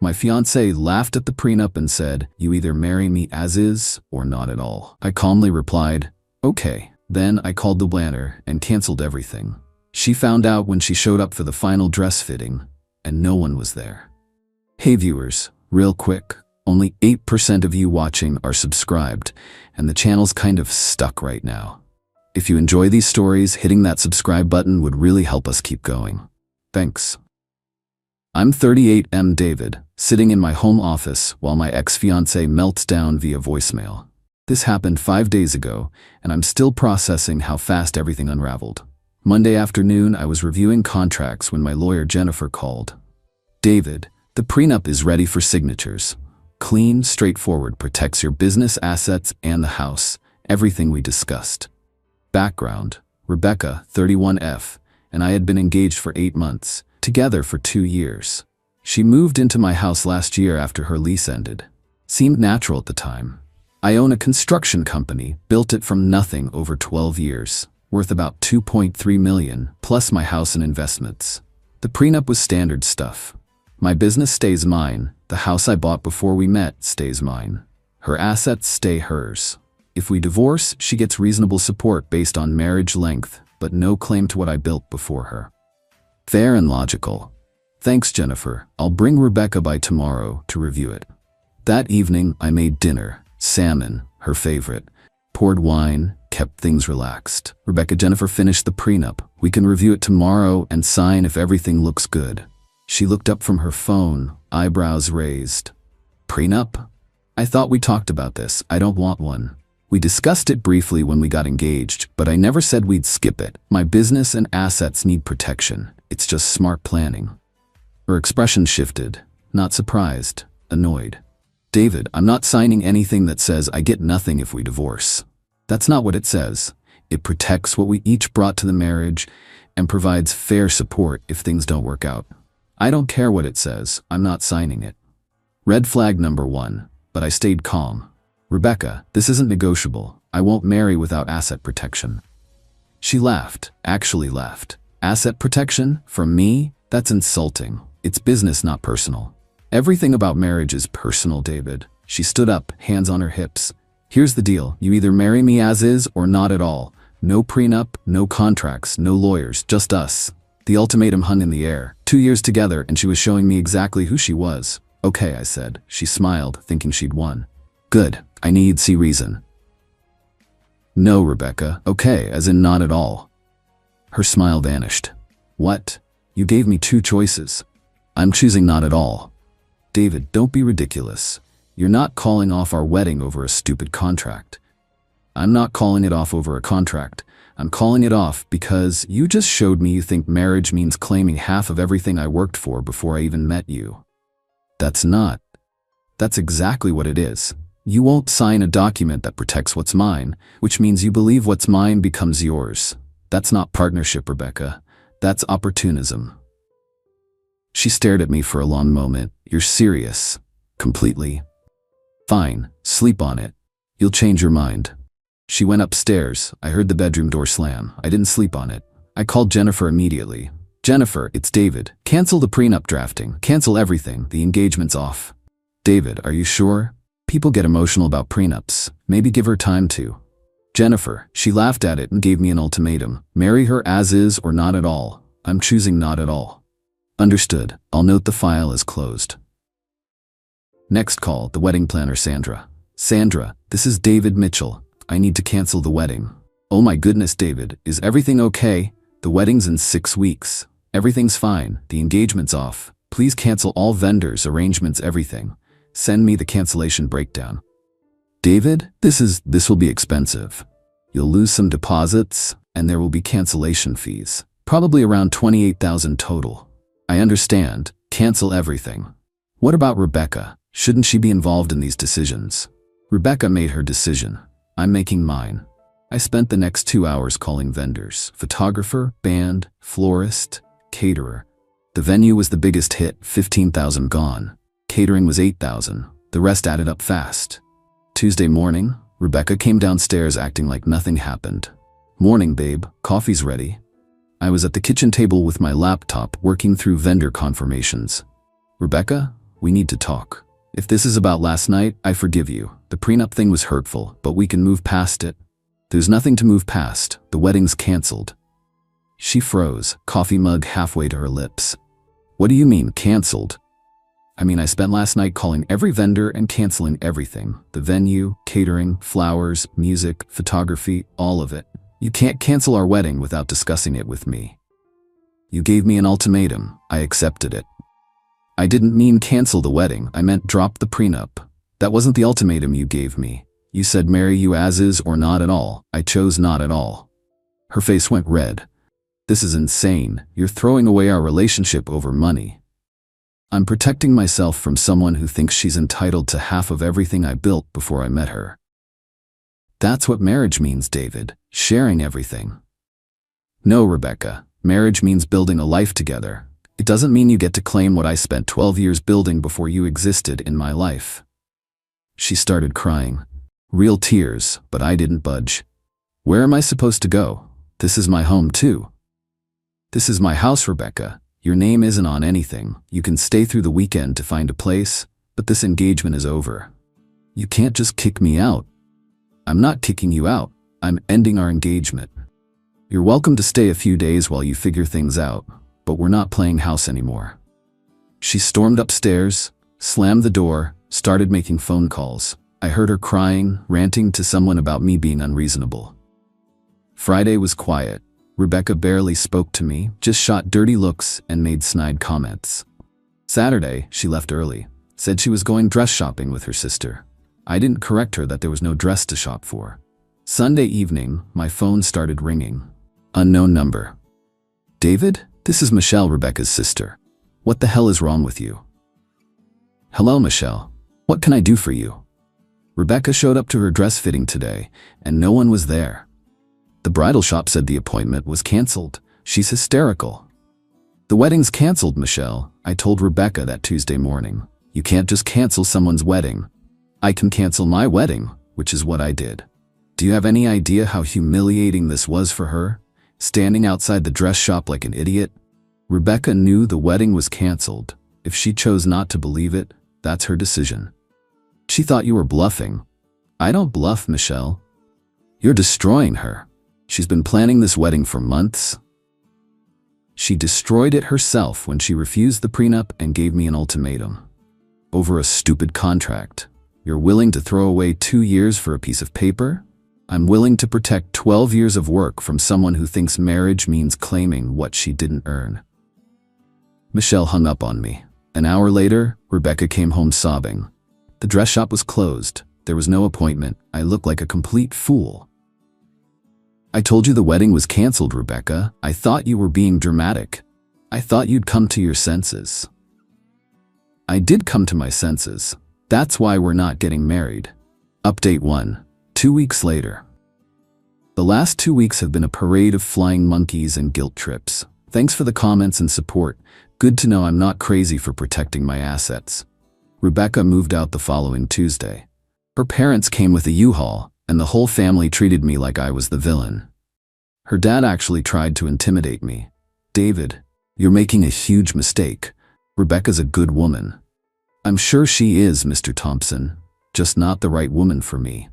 My fiancée laughed at the prenup and said, "You either marry me as is or not at all." I calmly replied, "Okay." Then I called the planner and canceled everything. She found out when she showed up for the final dress fitting, and no one was there. Hey viewers, real quick, only 8% of you watching are subscribed, and the channel's kind of stuck right now. If you enjoy these stories, hitting that subscribe button would really help us keep going. Thanks. I'm 38M David, sitting in my home office while my ex-fiancée melts down via voicemail. This happened 5 days ago, and I'm still processing how fast everything unraveled. Monday afternoon, I was reviewing contracts when my lawyer Jennifer called. "David, the prenup is ready for signatures. Clean, straightforward, protects your business assets and the house, everything we discussed." Background: Rebecca, 31F, and I had been engaged for 8 months, together for 2 years. She moved into my house last year after her lease ended. Seemed natural at the time. I own a construction company, built it from nothing over 12 years, worth about $2.3 million, plus my house and investments. The prenup was standard stuff. My business stays mine, the house I bought before we met stays mine. Her assets stay hers. If we divorce, she gets reasonable support based on marriage length, but no claim to what I built before her. Fair and logical. Thanks, Jennifer. I'll bring Rebecca by tomorrow to review it. That evening, I made dinner, salmon, her favorite, poured wine, kept things relaxed. Jennifer finished the prenup. We can review it tomorrow and sign if everything looks good. She looked up from her phone, eyebrows raised. Prenup? I thought we talked about this. I don't want one. We discussed it briefly when we got engaged, but I never said we'd skip it. My business and assets need protection. It's just smart planning. Her expression shifted, not surprised, annoyed. David, I'm not signing anything that says I get nothing if we divorce. That's not what it says. It protects what we each brought to the marriage and provides fair support if things don't work out. I don't care what it says. I'm not signing it. Red flag number 1, but I stayed calm. Rebecca, this isn't negotiable. I won't marry without asset protection. She laughed, actually laughed. Asset protection? From me? That's insulting. It's business, not personal. Everything about marriage is personal, David. She stood up, hands on her hips. Here's the deal. You either marry me as is or not at all. No prenup, no contracts, no lawyers, just us. The ultimatum hung in the air. 2 years together, and she was showing me exactly who she was. Okay, I said. She smiled, thinking she'd won. Good. I need see reason. No, Rebecca. Okay, as in not at all. Her smile vanished. What? You gave me 2 choices. I'm choosing not at all. David, don't be ridiculous. You're not calling off our wedding over a stupid contract. I'm not calling it off over a contract. I'm calling it off because you just showed me you think marriage means claiming half of everything I worked for before I even met you. That's exactly what it is. You won't sign a document that protects what's mine, which means you believe what's mine becomes yours. That's not partnership, Rebecca. That's opportunism. She stared at me for a long moment. You're serious. Completely. Fine, sleep on it. You'll change your mind. She went upstairs. I heard the bedroom door slam. I didn't sleep on it. I called Jennifer immediately. Jennifer, it's David. Cancel the prenup drafting. Cancel everything. The engagement's off. David, are you sure? People get emotional about prenups. Maybe give her time to. Jennifer, she laughed at it and gave me an ultimatum. Marry her as is or not at all. I'm choosing not at all. Understood. I'll note the file as closed. Next call, the wedding planner Sandra. Sandra, this is David Mitchell. I need to cancel the wedding. Oh my goodness, David, is everything okay? The wedding's in 6 weeks. Everything's fine. The engagement's off. Please cancel all vendors, arrangements, everything. Send me the cancellation breakdown. David, this will be expensive. You'll lose some deposits, and there will be cancellation fees. Probably around $28,000 total. I understand. Cancel everything. What about Rebecca? Shouldn't she be involved in these decisions? Rebecca made her decision. I'm making mine. I spent the next 2 hours calling vendors. Photographer, band, florist, caterer. The venue was the biggest hit, $15,000 gone. Catering was $8,000. The rest added up fast. Tuesday morning, Rebecca came downstairs acting like nothing happened. Morning, babe. Coffee's ready. I was at the kitchen table with my laptop working through vendor confirmations. Rebecca, We need to talk. If this is about last night, I forgive you. The prenup thing was hurtful, but we can move past it. There's nothing to move past. The wedding's canceled. She froze, coffee mug halfway to her lips. What do you mean, canceled? I mean, I spent last night calling every vendor and canceling everything. The venue, catering, flowers, music, photography, all of it. You can't cancel our wedding without discussing it with me. You gave me an ultimatum. I accepted it. I didn't mean cancel the wedding. I meant drop the prenup. That wasn't the ultimatum you gave me. You said marry you as is or not at all. I chose not at all. Her face went red. This is insane. You're throwing away our relationship over money. I'm protecting myself from someone who thinks she's entitled to half of everything I built before I met her. That's what marriage means, David. Sharing everything. No, Rebecca. Marriage means building a life together. It doesn't mean you get to claim what I spent 12 years building before you existed in my life. She started crying. Real tears, but I didn't budge. Where am I supposed to go? This is my home too. This is my house, Rebecca. Your name isn't on anything. You can stay through the weekend to find a place, but this engagement is over. You can't just kick me out. I'm not kicking you out. I'm ending our engagement. You're welcome to stay a few days while you figure things out, but we're not playing house anymore. She stormed upstairs, slammed the door, started making phone calls. I heard her crying, ranting to someone about me being unreasonable. Friday was quiet. Rebecca barely spoke to me, just shot dirty looks and made snide comments. Saturday, she left early, said she was going dress shopping with her sister. I didn't correct her that there was no dress to shop for. Sunday evening, my phone started ringing. Unknown number. David, this is Michelle, Rebecca's sister. What the hell is wrong with you? Hello, Michelle. What can I do for you? Rebecca showed up to her dress fitting today, and no one was there. The bridal shop said the appointment was canceled. She's hysterical. The wedding's canceled, Michelle. I told Rebecca that Tuesday morning. You can't just cancel someone's wedding. I can cancel my wedding, which is what I did. Do you have any idea how humiliating this was for her? Standing outside the dress shop like an idiot? Rebecca knew the wedding was canceled. If she chose not to believe it, that's her decision. She thought you were bluffing. I don't bluff, Michelle. You're destroying her. She's been planning this wedding for months. She destroyed it herself when she refused the prenup and gave me an ultimatum. Over a stupid contract. You're willing to throw away 2 years for a piece of paper? I'm willing to protect 12 years of work from someone who thinks marriage means claiming what she didn't earn. Michelle hung up on me. An hour later, Rebecca came home sobbing. The dress shop was closed. There was no appointment. I looked like a complete fool. I told you the wedding was canceled, Rebecca. I thought you were being dramatic. I thought you'd come to your senses. I did come to my senses. That's why we're not getting married. Update 1. 2 weeks later. The last 2 weeks have been a parade of flying monkeys and guilt trips. Thanks for the comments and support. Good to know I'm not crazy for protecting my assets. Rebecca moved out the following Tuesday. Her parents came with a U-Haul, and the whole family treated me like I was the villain. Her dad actually tried to intimidate me. David, you're making a huge mistake. Rebecca's a good woman. I'm sure she is, Mr. Thompson, just not the right woman for me.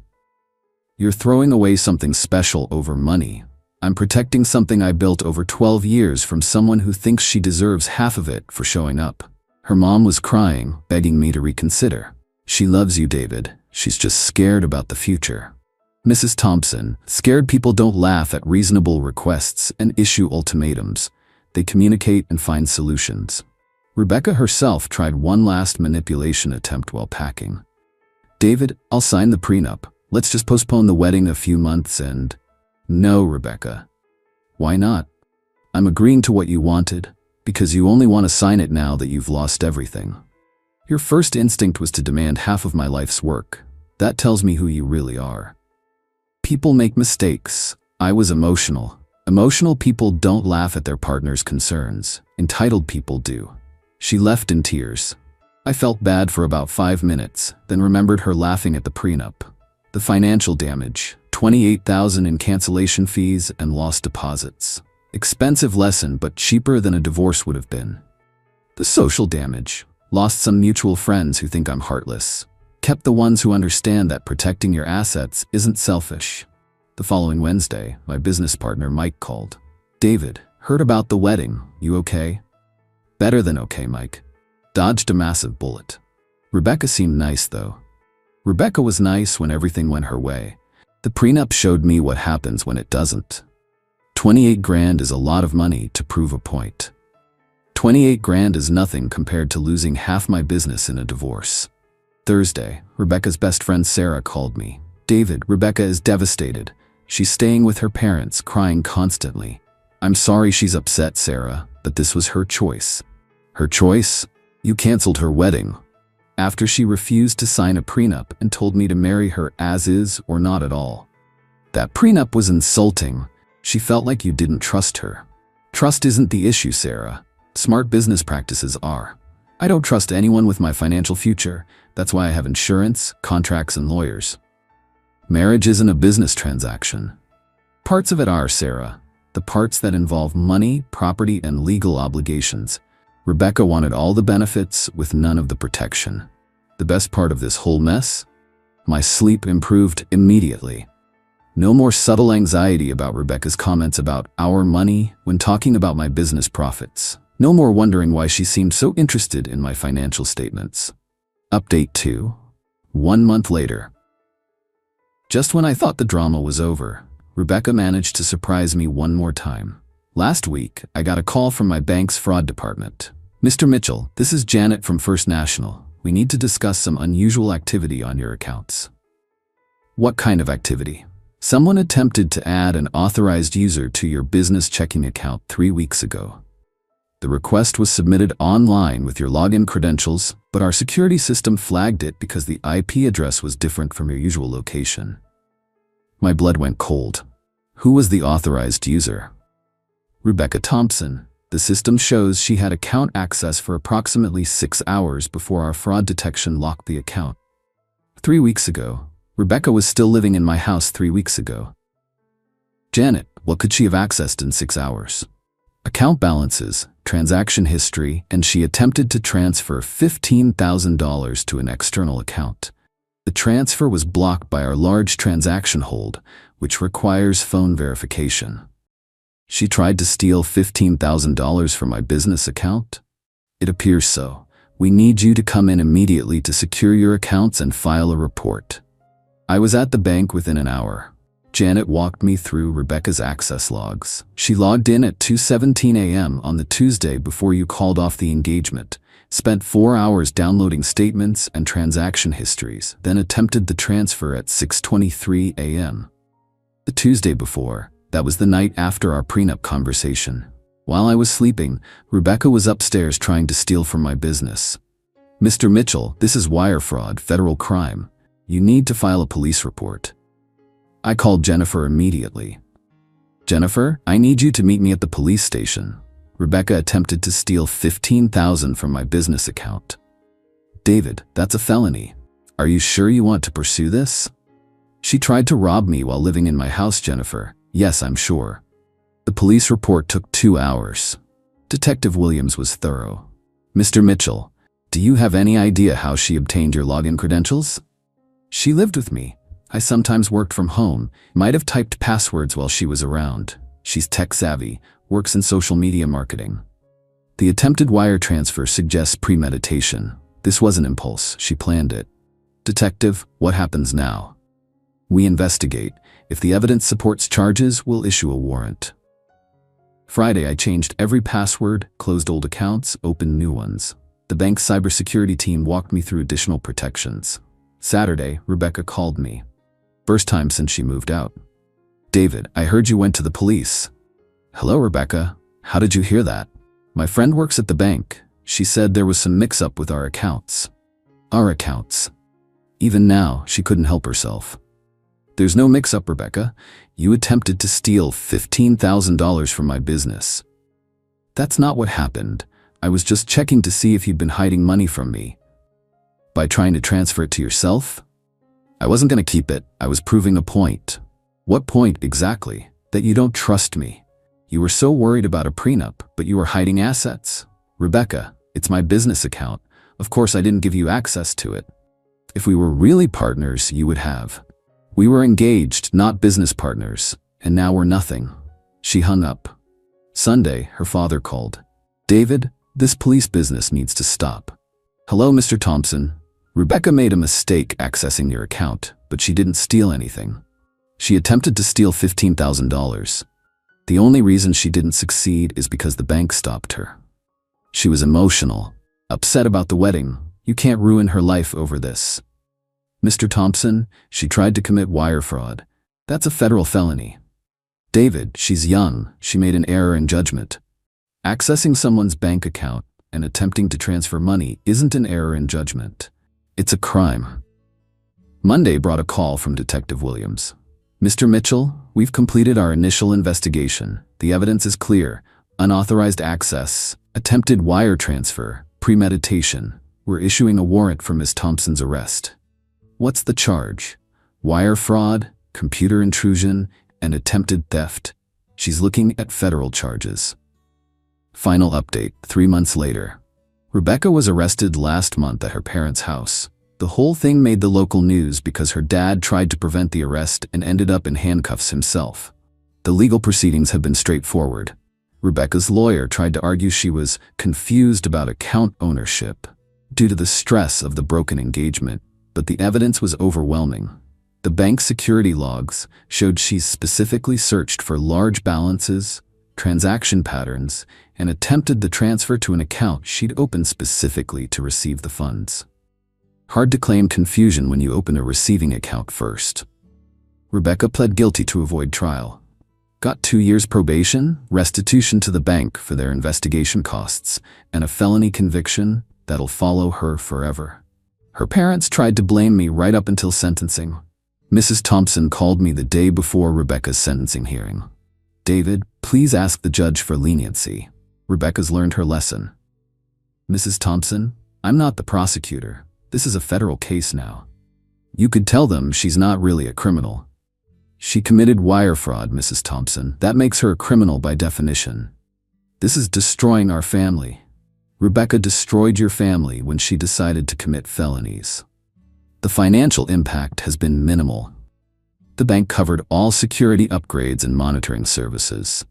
You're throwing away something special over money. I'm protecting something I built over 12 years from someone who thinks she deserves half of it for showing up. Her mom was crying, begging me to reconsider. She loves you, David. She's just scared about the future. Mrs. Thompson, scared people don't laugh at reasonable requests and issue ultimatums. They communicate and find solutions. Rebecca herself tried one last manipulation attempt while packing. David, I'll sign the prenup. Let's just postpone the wedding a few months and... No, Rebecca. Why not? I'm agreeing to what you wanted, because you only want to sign it now that you've lost everything. Your first instinct was to demand half of my life's work. That tells me who you really are. People make mistakes. I was emotional. Emotional people don't laugh at their partner's concerns. Entitled people do. She left in tears. I felt bad for about 5 minutes, then remembered her laughing at the prenup. The financial damage, $28,000 in cancellation fees and lost deposits. Expensive lesson, but cheaper than a divorce would have been. The social damage, Lost some mutual friends who think I'm heartless. Kept the ones who understand that protecting your assets isn't selfish. The following Wednesday, my business partner Mike called. David, heard about the wedding. You okay? Better than okay, Mike. Dodged a massive bullet. Rebecca seemed nice though. Rebecca was nice when everything went her way. The prenup showed me what happens when it doesn't. 28 grand is a lot of money to prove a point. 28 grand is nothing compared to losing half my business in a divorce. Thursday, Rebecca's best friend Sarah called me. David, Rebecca is devastated. She's staying with her parents, crying constantly. I'm sorry she's upset, Sarah, but this was her choice. Her choice? You canceled her wedding. After she refused to sign a prenup and told me to marry her as is or not at all. That prenup was insulting. She felt like you didn't trust her. Trust isn't the issue, Sarah. Smart business practices are. I don't trust anyone with my financial future. That's why I have insurance, contracts, and lawyers. Marriage isn't a business transaction. Parts of it are, Sarah. The parts that involve money, property, and legal obligations. Rebecca wanted all the benefits with none of the protection. The best part of this whole mess? My sleep improved immediately. No more subtle anxiety about Rebecca's comments about our money when talking about my business profits. No more wondering why she seemed so interested in my financial statements. Update 2. 1 month later. Just when I thought the drama was over, Rebecca managed to surprise me one more time. Last week, I got a call from my bank's fraud department. Mr. Mitchell, this is Janet from First National. We need to discuss some unusual activity on your accounts. What kind of activity? Someone attempted to add an authorized user to your business checking account 3 weeks ago. The request was submitted online with your login credentials, but our security system flagged it because the IP address was different from your usual location. My blood went cold. Who was the authorized user? Rebecca Thompson. The system shows she had account access for approximately 6 hours before our fraud detection locked the account. 3 weeks ago. Rebecca was still living in my house 3 weeks ago. Janet, what could she have accessed in 6 hours? Account balances, transaction history, and she attempted to transfer $15,000 to an external account. The transfer was blocked by our large transaction hold, which requires phone verification. She tried to steal $15,000 from my business account? It appears so. We need you to come in immediately to secure your accounts and file a report. I was at the bank within an hour. Janet walked me through Rebecca's access logs. She logged in at 2:17 a.m. on the Tuesday before you called off the engagement, spent 4 hours downloading statements and transaction histories, then attempted the transfer at 6:23 a.m. The Tuesday before, that was the night after our prenup conversation. While I was sleeping, Rebecca was upstairs trying to steal from my business. Mr. Mitchell, this is wire fraud, federal crime. You need to file a police report. I called Jennifer immediately. Jennifer, I need you to meet me at the police station. Rebecca attempted to steal $15,000 from my business account. David, that's a felony. Are you sure you want to pursue this? She tried to rob me while living in my house, Jennifer. Yes, I'm sure. The police report took 2 hours. Detective Williams was thorough. Mr. Mitchell, do you have any idea how she obtained your login credentials? She lived with me. I sometimes worked from home, might have typed passwords while she was around. She's tech-savvy, works in social media marketing. The attempted wire transfer suggests premeditation. This wasn't impulse, she planned it. Detective, what happens now? We investigate. If the evidence supports charges, we'll issue a warrant. Friday, I changed every password, closed old accounts, opened new ones. The bank's cybersecurity team walked me through additional protections. Saturday, Rebecca called me. First time since she moved out. David, I heard you went to the police. Hello, Rebecca. How did you hear that? My friend works at the bank. She said there was some mix-up with our accounts. Our accounts. Even now, she couldn't help herself. There's no mix-up, Rebecca. You attempted to steal $15,000 from my business. That's not what happened. I was just checking to see if you'd been hiding money from me. By trying to transfer it to yourself? I wasn't going to keep it. I was proving a point. What point exactly? That you don't trust me. You were so worried about a prenup, but you were hiding assets. Rebecca, it's my business account. Of course, I didn't give you access to it. If we were really partners, you would have. We were engaged, not business partners, and now we're nothing." She hung up. Sunday, her father called. "David, this police business needs to stop." "Hello, Mr. Thompson. Rebecca made a mistake accessing your account, but she didn't steal anything. She attempted to steal $15,000. The only reason she didn't succeed is because the bank stopped her. She was emotional, upset about the wedding. You can't ruin her life over this." "Mr. Thompson, she tried to commit wire fraud. That's a federal felony." "David, she's young. She made an error in judgment. Accessing someone's bank account and attempting to transfer money isn't an error in judgment. It's a crime." Monday brought a call from Detective Williams. "Mr. Mitchell, we've completed our initial investigation. The evidence is clear. Unauthorized access, attempted wire transfer, premeditation. We're issuing a warrant for Ms. Thompson's arrest." "What's the charge?" "Wire fraud, computer intrusion, and attempted theft. She's looking at federal charges." Final update, 3 months later. Rebecca was arrested last month at her parents' house. The whole thing made the local news because her dad tried to prevent the arrest and ended up in handcuffs himself. The legal proceedings have been straightforward. Rebecca's lawyer tried to argue she was confused about account ownership due to the stress of the broken engagement, but the evidence was overwhelming. The bank security logs showed she's specifically searched for large balances, transaction patterns, and attempted the transfer to an account she'd opened specifically to receive the funds. Hard to claim confusion when you open a receiving account first. Rebecca pled guilty to avoid trial. Got 2 years probation, restitution to the bank for their investigation costs, and a felony conviction that'll follow her forever. Her parents tried to blame me right up until sentencing. Mrs. Thompson called me the day before Rebecca's sentencing hearing. "David, please ask the judge for leniency. Rebecca's learned her lesson." "Mrs. Thompson, I'm not the prosecutor. This is a federal case now. You could tell them she's not really a criminal. She committed wire fraud, Mrs. Thompson. That makes her a criminal by definition. This is destroying our family. Rebecca destroyed your family when she decided to commit felonies. The financial impact has been minimal. The bank covered all security upgrades and monitoring services.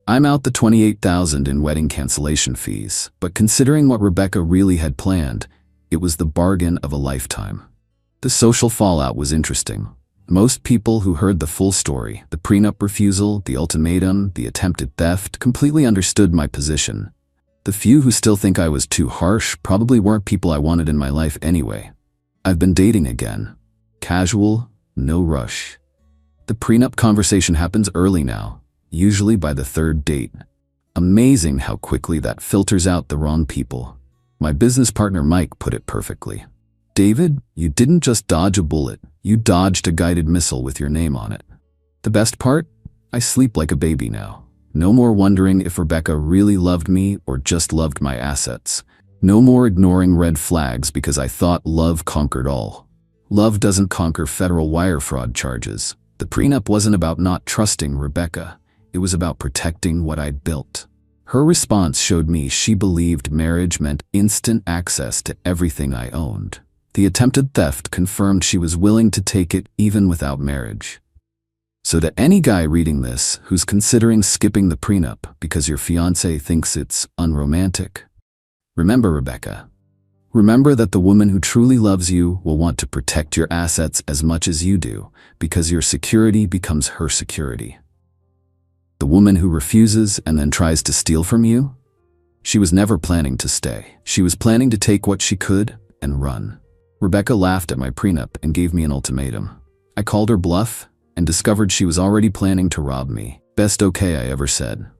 I'm out the $28,000 in wedding cancellation fees, but considering what Rebecca really had planned, it was the bargain of a lifetime." The social fallout was interesting. Most people who heard the full story, the prenup refusal, the ultimatum, the attempted theft, completely understood my position. The few who still think I was too harsh probably weren't people I wanted in my life anyway. I've been dating again. Casual, no rush. The prenup conversation happens early now, usually by the 3rd date. Amazing how quickly that filters out the wrong people. My business partner Mike put it perfectly. "David, you didn't just dodge a bullet, you dodged a guided missile with your name on it." The best part? I sleep like a baby now. No more wondering if Rebecca really loved me or just loved my assets. No more ignoring red flags because I thought love conquered all. Love doesn't conquer federal wire fraud charges. The prenup wasn't about not trusting Rebecca. It was about protecting what I'd built. Her response showed me she believed marriage meant instant access to everything I owned. The attempted theft confirmed she was willing to take it even without marriage. So to any guy reading this who's considering skipping the prenup because your fiancé thinks it's unromantic, remember Rebecca. Remember that the woman who truly loves you will want to protect your assets as much as you do, because your security becomes her security. The woman who refuses and then tries to steal from you? She was never planning to stay. She was planning to take what she could and run. Rebecca laughed at my prenup and gave me an ultimatum. I called her bluff and discovered she was already planning to rob me. Best okay I ever said.